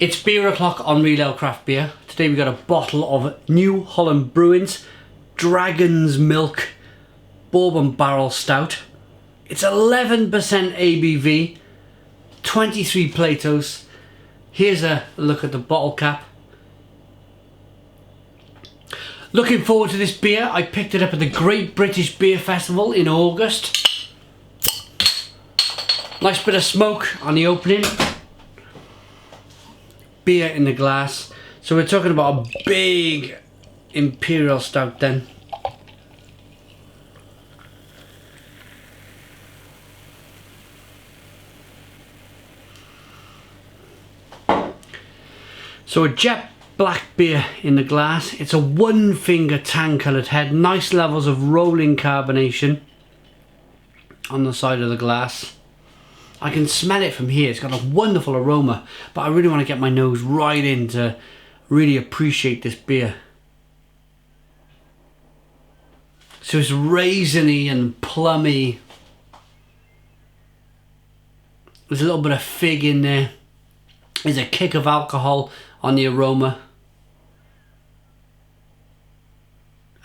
It's beer o'clock on Real Ale Craft Beer. Today we got a bottle of New Holland Brewing's Dragon's Milk Bourbon Barrel Stout. It's 11% ABV, 23 Platos. Here's a look at the bottle cap. Looking forward to this beer. I picked it up at the Great British Beer Festival in August. Nice bit of smoke on the opening. Beer in the glass. So we're talking about a big Imperial Stout then. So a jet black beer in the glass. It's a one finger tan coloured head. Nice levels of rolling carbonation on the side of the glass. I can smell it from here. It's got a wonderful aroma, but I really want to get my nose right in to really appreciate this beer. So it's raisiny and plumy. There's a little bit of fig in there. There's a kick of alcohol on the aroma.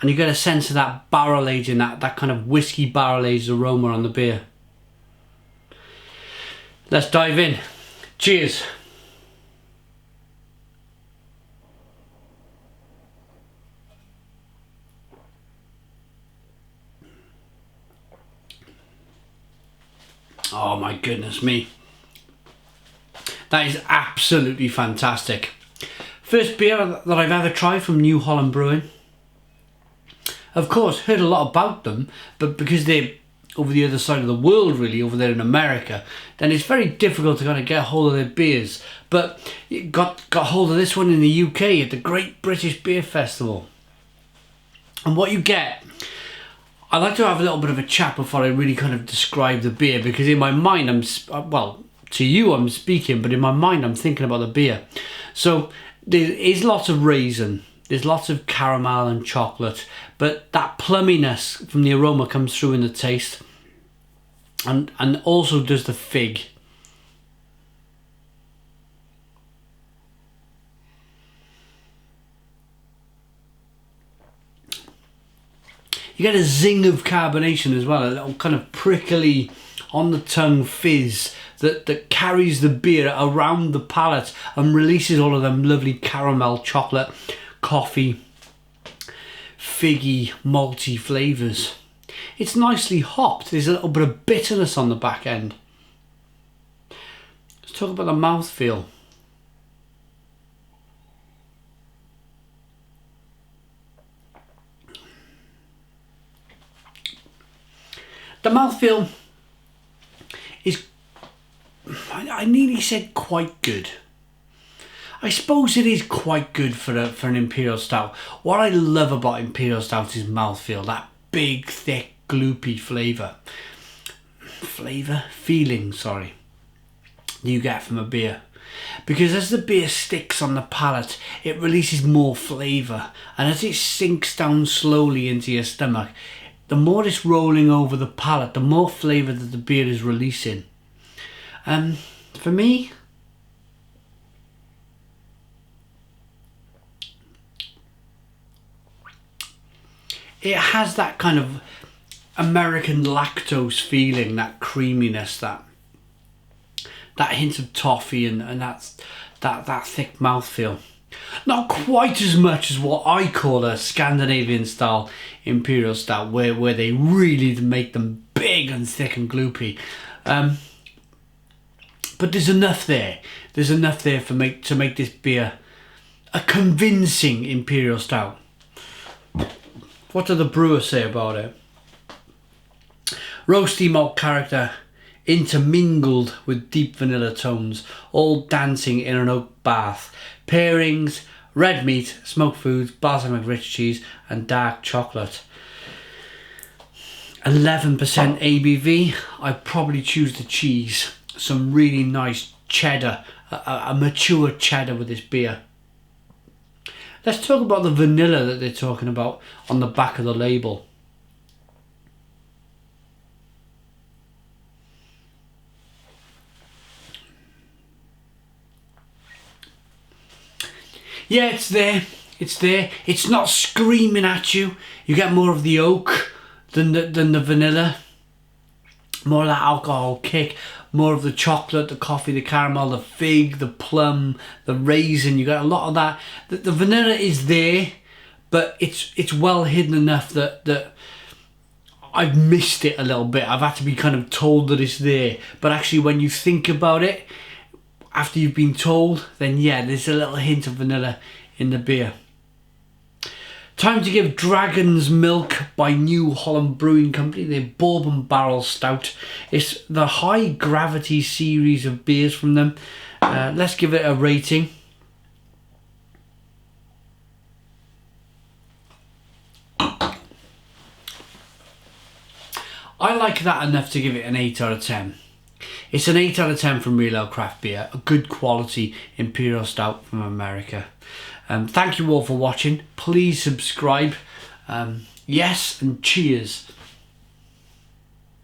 And you get a sense of that barrel aging, that kind of whiskey barrel aged aroma on the beer. Let's dive in. Cheers. Oh my goodness me. That is absolutely fantastic. First beer that I've ever tried from New Holland Brewing. Of course, heard a lot about them, but because they're over the other side of the world, really, over there in America, then it's very difficult to kind of get hold of their beers. But got hold of this one in the UK at the Great British Beer Festival. And what you get, I like to have a little bit of a chat before I really kind of describe the beer, because in my mind, well, to you I'm speaking, but in my mind I'm thinking about the beer. So there is lots of raisin, there's lots of caramel and chocolate, but that plumminess from the aroma comes through in the taste, and also does the fig. You get a zing of carbonation as well, a little kind of prickly on the tongue fizz that carries the beer around the palate and releases all of them lovely caramel, chocolate, coffee, figgy, malty flavours. It's nicely hopped. There's a little bit of bitterness on the back end. Let's talk about the mouthfeel. The mouthfeel is, I nearly said quite good. I suppose it is quite good for an Imperial Stout. What I love about Imperial Stout is mouthfeel, that big, thick, gloopy feeling, you get from a beer. Because as the beer sticks on the palate, it releases more flavour, and as it sinks down slowly into your stomach, the more it's rolling over the palate, the more flavour that the beer is releasing. For me, it has that kind of American lactose feeling, that creaminess, that hint of toffee, and that thick mouthfeel. Not quite as much as what I call a Scandinavian style Imperial Stout, where they really make them big and thick and gloopy. But there's enough there. There's enough there to make this beer a convincing Imperial Stout. What do the brewers say about it? Roasty malt character intermingled with deep vanilla tones, all dancing in an oak bath. Pairings, red meat, smoked foods, balsamic rich cheese and dark chocolate. 11% ABV. I'd probably choose the cheese. Some really nice cheddar, a mature cheddar with this beer. Let's talk about the vanilla that they're talking about on the back of the label. Yeah, it's there. It's there. It's not screaming at you. You get more of the oak than the vanilla. More of that alcohol kick. More of the chocolate, the coffee, the caramel, the fig, the plum, the raisin. You get a lot of that. The vanilla is there, but it's well hidden enough that I've missed it a little bit. I've had to be kind of told that it's there. But actually, when you think about it, after you've been told, then yeah, there's a little hint of vanilla in the beer. Time to give Dragon's Milk by New Holland Brewing Company, their Bourbon Barrel Stout. It's the high gravity series of beers from them. Let's give it a rating. I like that enough to give it an 8 out of 10. It's an 8 out of 10 from Real Ale Craft Beer, a good quality Imperial Stout from America. Thank you all for watching. Please subscribe. Yes, and cheers.